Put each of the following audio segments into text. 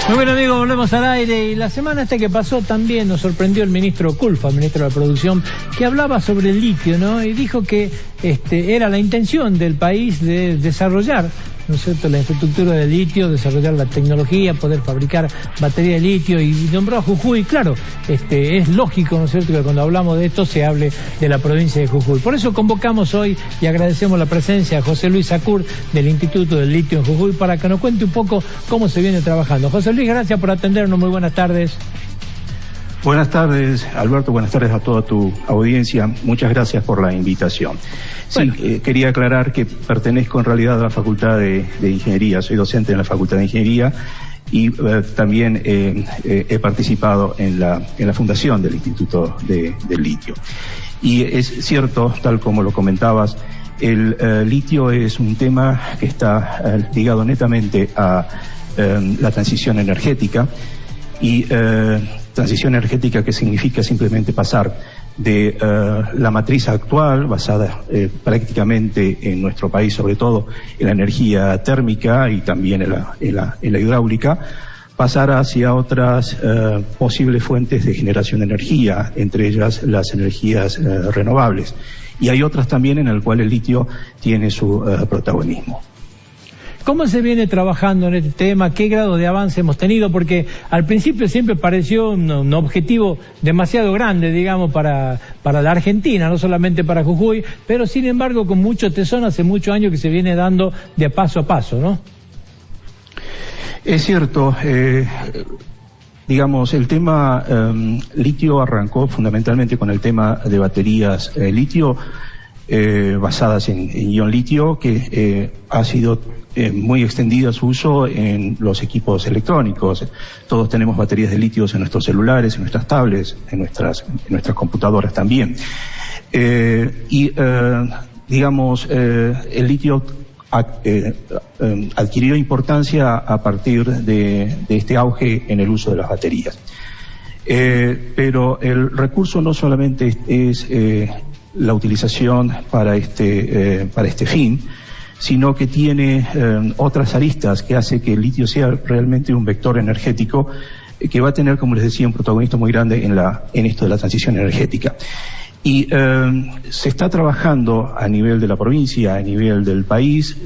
Muy bien, amigos, volvemos al aire. Y la semana esta que pasó también nos sorprendió el ministro Culfas, ministro de la Producción, que hablaba sobre el litio, ¿no? Y dijo que era la intención del país de desarrollar, ¿no es cierto?, la infraestructura de litio, desarrollar la tecnología, poder fabricar batería de litio, y nombró a Jujuy. Claro, es lógico, ¿no es cierto?, que cuando hablamos de esto se hable de la provincia de Jujuy. Por eso convocamos hoy y agradecemos la presencia a José Luis Sacur del Instituto del Litio en Jujuy para que nos cuente un poco cómo se viene trabajando. José Luis, gracias por atendernos, muy buenas tardes. Buenas tardes, Alberto, buenas tardes a toda tu audiencia, muchas gracias por la invitación. Bueno. Sí, quería aclarar que pertenezco en realidad a la Facultad de Ingeniería, soy docente en la Facultad de Ingeniería y también he participado en la fundación del Instituto del Litio. Y es cierto, tal como lo comentabas, el litio es un tema que está ligado netamente a la transición energética y transición energética que significa simplemente pasar de la matriz actual, basada prácticamente en nuestro país, sobre todo en la energía térmica y también en la hidráulica, pasar hacia otras posibles fuentes de generación de energía, entre ellas las energías renovables. Y hay otras también en las cuales el litio tiene su protagonismo. ¿Cómo se viene trabajando en este tema? ¿Qué grado de avance hemos tenido? Porque al principio siempre pareció un objetivo demasiado grande, digamos, para la Argentina, no solamente para Jujuy, pero sin embargo con mucho tesón hace muchos años que se viene dando de paso a paso, ¿no? Es cierto, digamos, el tema litio arrancó fundamentalmente con el tema de baterías litio basadas en ion litio, que ha sido muy extendido su uso en los equipos electrónicos. Todos tenemos baterías de litio en nuestros celulares, en nuestras tablets, en nuestras computadoras también. Digamos, el litio adquirió importancia a partir de este auge en el uso de las baterías. Pero el recurso no solamente es la utilización para este fin, sino que tiene otras aristas que hace que el litio sea realmente un vector energético que va a tener, como les decía, un protagonismo muy grande en esto de la transición energética. Y se está trabajando a nivel de la provincia, a nivel del país.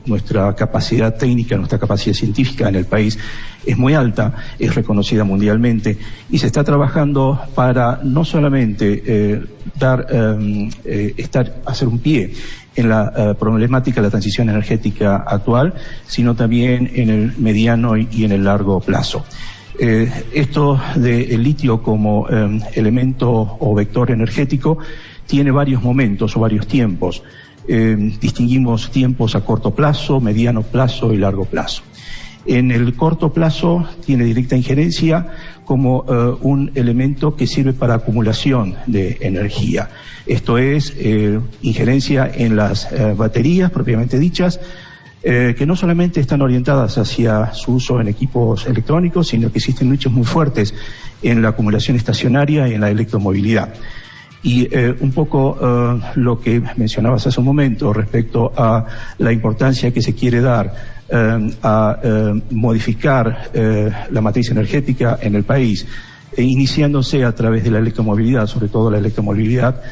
Nuestra capacidad técnica, nuestra capacidad científica en el país es muy alta, es reconocida mundialmente, y se está trabajando para no solamente hacer un pie en la problemática de la transición energética actual, sino también en el mediano y en el largo plazo. Esto del litio como elemento o vector energético tiene varios momentos o varios tiempos. Distinguimos tiempos a corto plazo, mediano plazo y largo plazo. En el corto plazo tiene directa injerencia como un elemento que sirve para acumulación de energía. Esto es injerencia en las baterías propiamente dichas, que no solamente están orientadas hacia su uso en equipos electrónicos, sino que existen nichos muy fuertes en la acumulación estacionaria y en la electromovilidad. Y un poco lo que mencionabas hace un momento respecto a la importancia que se quiere dar a modificar la matriz energética en el país, iniciándose a través de la electromovilidad, sobre todo la electromovilidad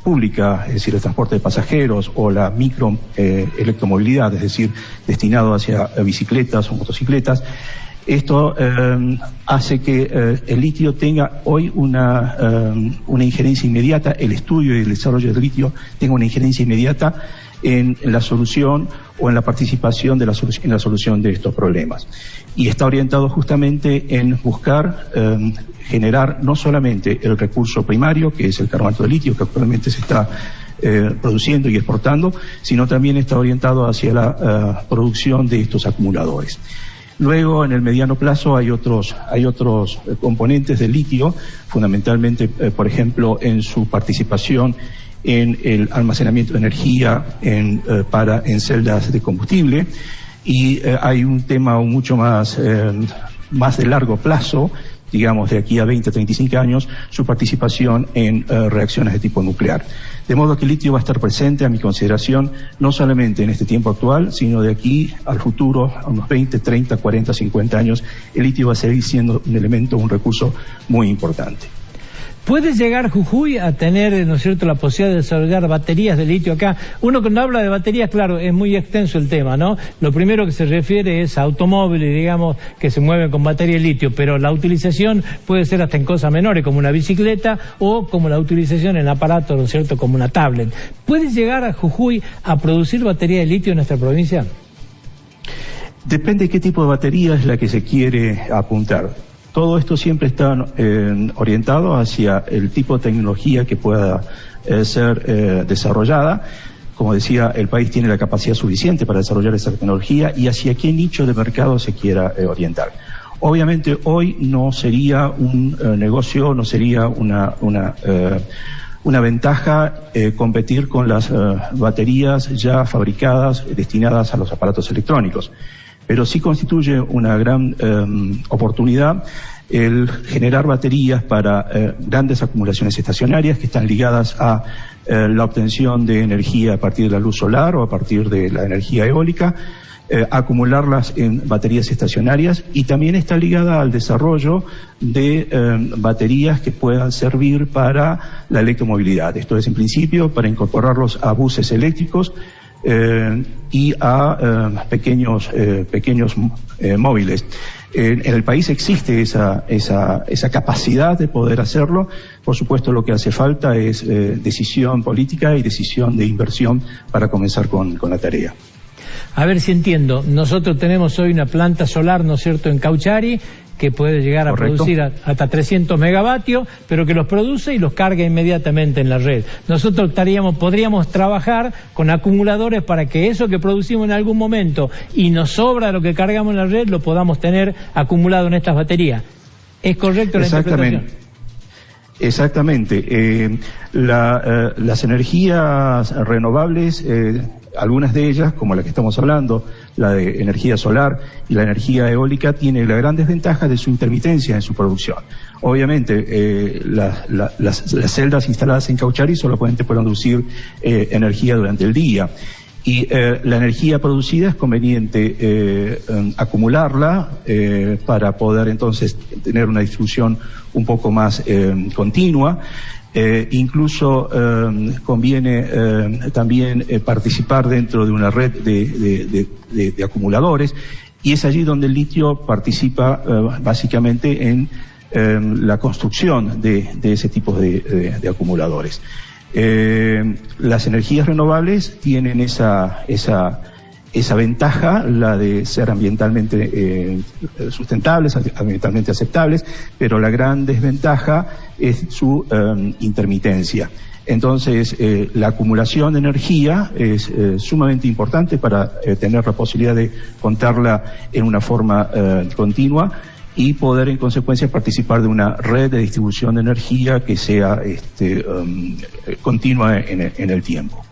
pública, es decir, el transporte de pasajeros, o la micro electromovilidad, es decir, destinado hacia bicicletas o motocicletas. Esto hace que el litio tenga hoy una injerencia inmediata, el estudio y el desarrollo del litio tenga una injerencia inmediata en la solución o en la participación en la solución de estos problemas. Y está orientado justamente en buscar generar no solamente el recurso primario, que es el carbonato de litio, que actualmente se está produciendo y exportando, sino también está orientado hacia la producción de estos acumuladores. Luego, en el mediano plazo, hay otros componentes del litio, fundamentalmente, por ejemplo, en su participación en el almacenamiento de energía en celdas de combustible, y hay un tema mucho más de largo plazo, digamos, de aquí a 20, 35 años, su participación en reacciones de tipo nuclear. De modo que el litio va a estar presente, a mi consideración, no solamente en este tiempo actual, sino de aquí al futuro, a unos 20, 30, 40, 50 años, el litio va a seguir siendo un elemento, un recurso muy importante. ¿Puede llegar Jujuy a tener, ¿no es cierto?, la posibilidad de desarrollar baterías de litio acá? Uno cuando habla de baterías, claro, es muy extenso el tema, ¿no? Lo primero que se refiere es a automóviles, digamos, que se mueven con batería de litio, pero la utilización puede ser hasta en cosas menores, como una bicicleta, o como la utilización en aparatos, ¿no es cierto?, como una tablet. ¿Puede llegar a Jujuy a producir batería de litio en nuestra provincia? Depende de qué tipo de batería es la que se quiere apuntar. Todo esto siempre está orientado hacia el tipo de tecnología que pueda ser desarrollada. Como decía, el país tiene la capacidad suficiente para desarrollar esa tecnología y hacia qué nicho de mercado se quiera orientar. Obviamente hoy no sería un negocio, no sería una ventaja competir con las baterías ya fabricadas destinadas a los aparatos electrónicos. Pero sí constituye una gran oportunidad el generar baterías para grandes acumulaciones estacionarias que están ligadas a la obtención de energía a partir de la luz solar o a partir de la energía eólica, acumularlas en baterías estacionarias, y también está ligada al desarrollo de baterías que puedan servir para la electromovilidad. Esto es, en principio, para incorporarlos a buses eléctricos y a pequeños móviles. En el país existe esa capacidad de poder hacerlo. Por supuesto, lo que hace falta es decisión política y decisión de inversión para comenzar con la tarea. A ver si entiendo. Nosotros tenemos hoy una planta solar, ¿no es cierto?, en Cauchari, que puede llegar a Correcto. producir hasta 300 megavatios, pero que los produce y los carga inmediatamente en la red. Nosotros podríamos trabajar con acumuladores para que eso que producimos en algún momento y nos sobra lo que cargamos en la red, lo podamos tener acumulado en estas baterías. ¿Es correcto la interpretación? Exactamente. Las energías renovables, algunas de ellas, como la que estamos hablando, la de energía solar y la energía eólica, tiene la gran desventaja de su intermitencia en su producción. Obviamente, las celdas instaladas en Cauchari solamente pueden producir energía durante el día. Y la energía producida es conveniente acumularla para poder entonces tener una distribución un poco más continua. Incluso conviene también participar dentro de una red de acumuladores, y es allí donde el litio participa básicamente en la construcción de ese tipo de acumuladores. Las energías renovables tienen esa ventaja, la de ser ambientalmente sustentables, ambientalmente aceptables, pero la gran desventaja es su intermitencia. Entonces, la acumulación de energía es sumamente importante para tener la posibilidad de contarla en una forma continua y poder en consecuencia participar de una red de distribución de energía que sea continua en el tiempo.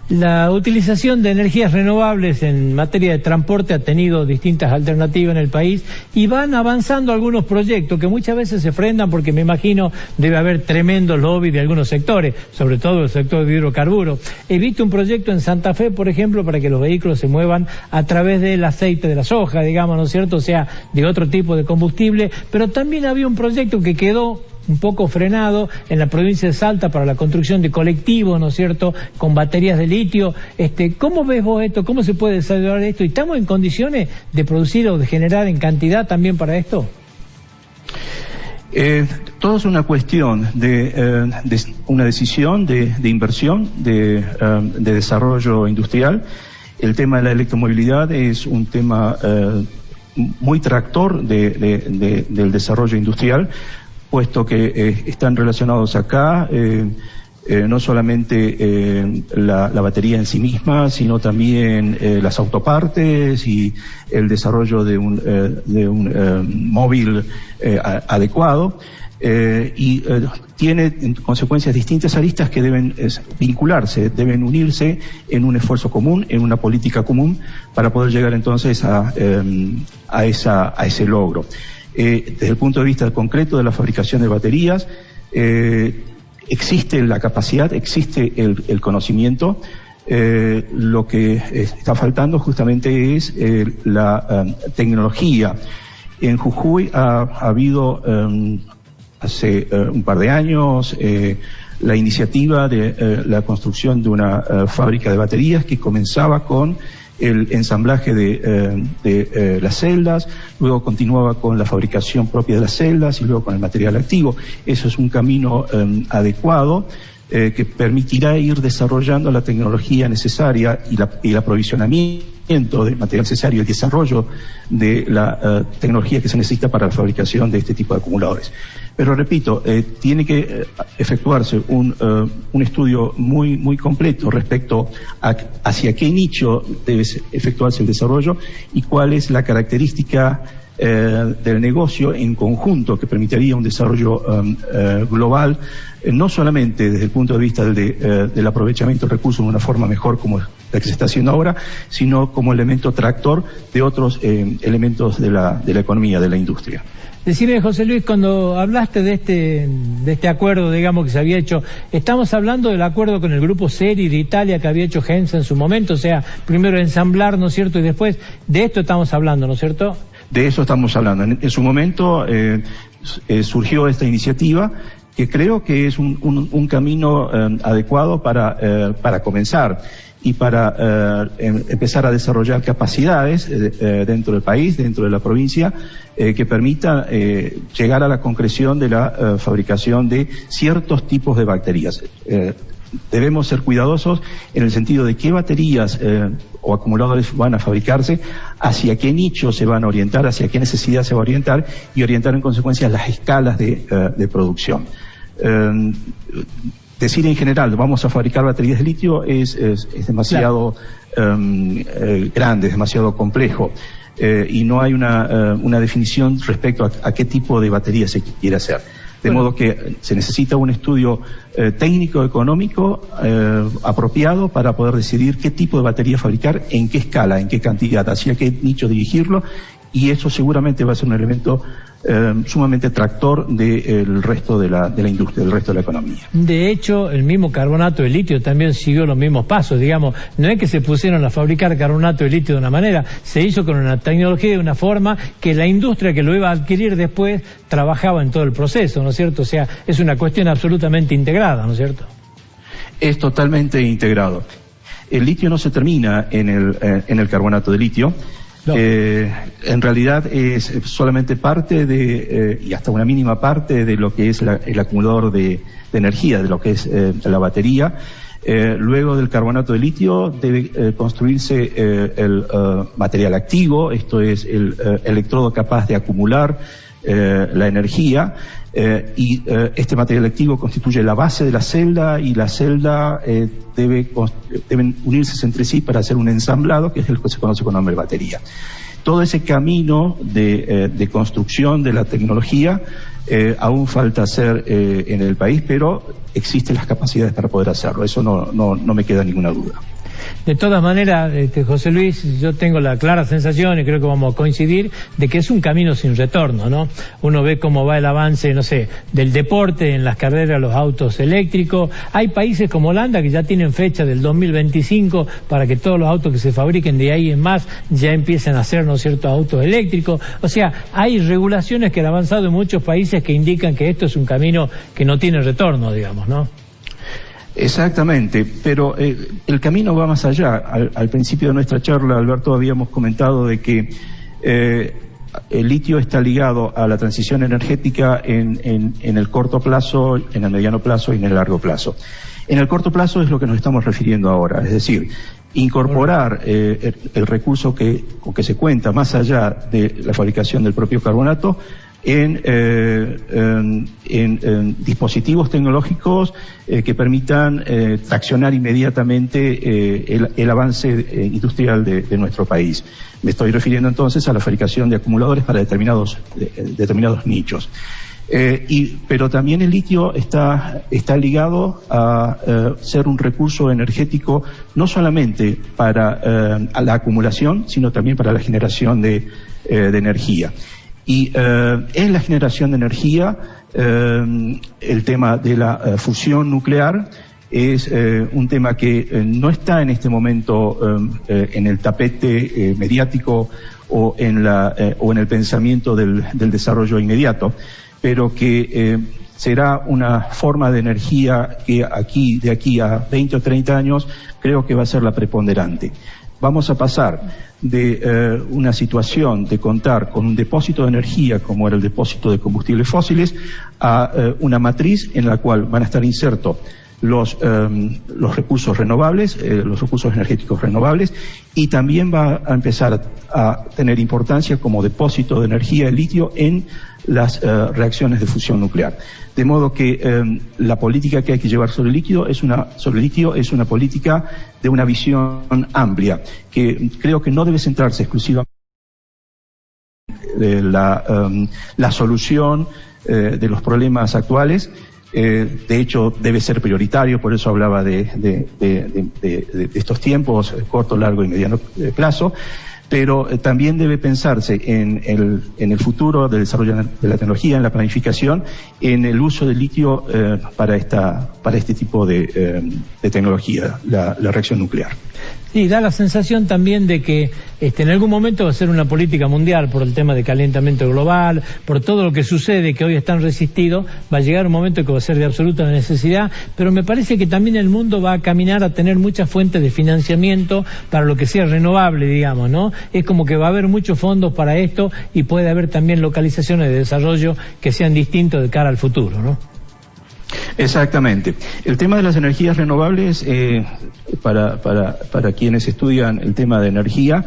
La utilización de energías renovables en materia de transporte ha tenido distintas alternativas en el país y van avanzando algunos proyectos que muchas veces se frenan porque me imagino debe haber tremendo lobby de algunos sectores, sobre todo el sector de hidrocarburos. He visto un proyecto en Santa Fe, por ejemplo, para que los vehículos se muevan a través del aceite de la soja, digamos, ¿no es cierto?, o sea, de otro tipo de combustible, pero también había un proyecto que quedó un poco frenado en la provincia de Salta para la construcción de colectivos, ¿no es cierto?, con baterías de litio. ¿Cómo ves vos esto? ¿Cómo se puede desarrollar esto? ¿Y estamos en condiciones de producir o de generar en cantidad también para esto? Todo es una cuestión de una decisión de inversión, de desarrollo industrial. El tema de la electromovilidad es un tema muy tractor del desarrollo industrial, puesto que están relacionados acá no solamente la batería en sí misma, sino también las autopartes y el desarrollo de un móvil adecuado. Y tiene consecuencias distintas aristas que deben vincularse, deben unirse en un esfuerzo común, en una política común, para poder llegar entonces a ese logro. Desde el punto de vista concreto de la fabricación de baterías, existe la capacidad, existe el conocimiento. Lo que está faltando justamente es la tecnología. En Jujuy ha habido hace un par de años la iniciativa de la construcción de una fábrica de baterías que comenzaba con el ensamblaje de las celdas, luego continuaba con la fabricación propia de las celdas y luego con el material activo. Eso es un camino adecuado que permitirá ir desarrollando la tecnología necesaria y el aprovisionamiento del material necesario, el desarrollo de la tecnología que se necesita para la fabricación de este tipo de acumuladores. Pero repito, tiene que efectuarse un estudio muy completo respecto a hacia qué nicho debe efectuarse el desarrollo y cuál es la característica del negocio en conjunto que permitiría un desarrollo global, no solamente desde el punto de vista del aprovechamiento de recursos de una forma mejor como la que se está haciendo ahora, sino como elemento tractor de otros elementos de la economía, de la industria. Decime, José Luis, cuando hablaste de este acuerdo, digamos, que se había hecho, estamos hablando del acuerdo con el grupo Seri de Italia que había hecho Gensa en su momento, o sea, primero ensamblar, ¿no es cierto?, y después de esto estamos hablando, ¿no es cierto? De eso estamos hablando. En su momento surgió esta iniciativa que creo que es un camino adecuado para comenzar y para empezar a desarrollar capacidades dentro del país, dentro de la provincia, que permita llegar a la concreción de la fabricación de ciertos tipos de baterías. Debemos ser cuidadosos en el sentido de qué baterías o acumuladores van a fabricarse, hacia qué nicho se van a orientar, hacia qué necesidad se va a orientar y orientar en consecuencia las escalas de producción. Decir en general, vamos a fabricar baterías de litio es demasiado grande, es demasiado complejo. Y no hay una definición respecto a qué tipo de batería se quiere hacer. De modo que se necesita un estudio técnico, económico, apropiado para poder decidir qué tipo de batería fabricar, en qué escala, en qué cantidad, hacia qué nicho dirigirlo, y eso seguramente va a ser un elemento sumamente tractor del resto de la industria, del resto de la economía. De hecho, el mismo carbonato de litio también siguió los mismos pasos, digamos. No es que se pusieron a fabricar carbonato de litio de una manera, se hizo con una tecnología de una forma que la industria que lo iba a adquirir después trabajaba en todo el proceso, ¿no es cierto? O sea, es una cuestión absolutamente integrada, ¿no es cierto? Es totalmente integrado. El litio no se termina en el carbonato de litio. No. En realidad es solamente parte y hasta una mínima parte de lo que es el acumulador de energía, de lo que es la batería. Luego del carbonato de litio debe construirse el material activo, esto es el electrodo capaz de acumular la energía, y este material activo constituye la base de la celda, y la celda deben unirse entre sí para hacer un ensamblado, que es el que se conoce con nombre de batería. Todo ese camino de construcción de la tecnología aún falta hacer en el país, pero existen las capacidades para poder hacerlo, eso no me queda ninguna duda. De todas maneras, José Luis, yo tengo la clara sensación, y creo que vamos a coincidir, de que es un camino sin retorno, ¿no? Uno ve cómo va el avance, no sé, del deporte en las carreras, los autos eléctricos. Hay países como Holanda que ya tienen fecha del 2025 para que todos los autos que se fabriquen de ahí en más ya empiecen a ser, ¿no es cierto?, autos eléctricos. O sea, hay regulaciones que han avanzado en muchos países que indican que esto es un camino que no tiene retorno, digamos, ¿no? Exactamente, pero el camino va más allá. Al principio de nuestra charla, Alberto, habíamos comentado de que el litio está ligado a la transición energética en el corto plazo, en el mediano plazo y en el largo plazo. En el corto plazo es lo que nos estamos refiriendo ahora, es decir, incorporar el recurso con que se cuenta más allá de la fabricación del propio carbonato en dispositivos tecnológicos que permitan traccionar inmediatamente el avance industrial de nuestro país. Me estoy refiriendo entonces a la fabricación de acumuladores para determinados nichos. Pero también el litio está ligado a ser un recurso energético no solamente para la acumulación, sino también para la generación de energía. Y en la generación de energía, el tema de la fusión nuclear es un tema que no está en este momento en el tapete mediático o en el pensamiento del desarrollo inmediato, pero que será una forma de energía que de aquí a 20 o 30 años creo que va a ser la preponderante. Vamos a pasar de una situación de contar con un depósito de energía como era el depósito de combustibles fósiles a una matriz en la cual van a estar insertos los recursos renovables, los recursos energéticos renovables, y también va a empezar a tener importancia como depósito de energía el litio en las reacciones de fusión nuclear. De modo que la política que hay que llevar sobre el litio es una política de una visión amplia, que creo que no debe centrarse exclusivamente en la solución de los problemas actuales. De hecho, debe ser prioritario, por eso hablaba de estos tiempos, corto, largo y mediano plazo, pero también debe pensarse en el futuro del desarrollo de la tecnología, en la planificación, en el uso del litio para este tipo de tecnología, la reacción nuclear. Sí, da la sensación también de que en algún momento va a ser una política mundial por el tema de calentamiento global, por todo lo que sucede, que hoy es tan resistido, va a llegar un momento que va a ser de absoluta necesidad, pero me parece que también el mundo va a caminar a tener muchas fuentes de financiamiento para lo que sea renovable, digamos, ¿no? Es como que va a haber muchos fondos para esto y puede haber también localizaciones de desarrollo que sean distintos de cara al futuro, ¿no? Exactamente. El tema de las energías renovables, para quienes estudian el tema de energía,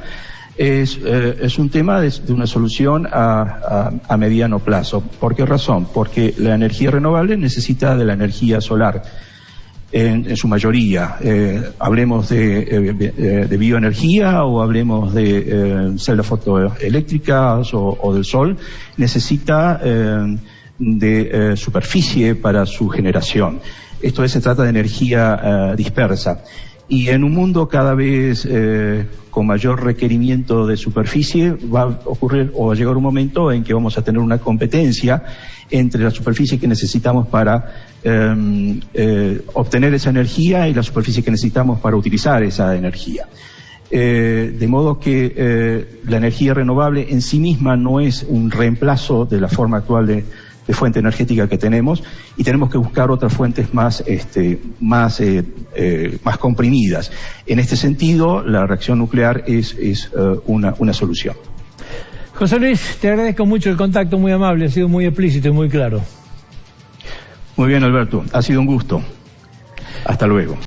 es un tema de una solución a mediano plazo. ¿Por qué razón? Porque la energía renovable necesita de la energía solar en su mayoría. Hablemos de bioenergía o hablemos de celdas fotoeléctricas o del sol, necesita de superficie para su generación. Esto es, se trata de energía dispersa. Y en un mundo cada vez con mayor requerimiento de superficie, va a ocurrir o va a llegar un momento en que vamos a tener una competencia entre la superficie que necesitamos para obtener esa energía y la superficie que necesitamos para utilizar esa energía. De modo que la energía renovable en sí misma no es un reemplazo de la forma actual de fuente energética que tenemos, y tenemos que buscar otras fuentes más comprimidas. En este sentido, la reacción nuclear es una solución. José Luis, te agradezco mucho el contacto, muy amable, ha sido muy explícito y muy claro. Muy bien, Alberto, ha sido un gusto. Hasta luego.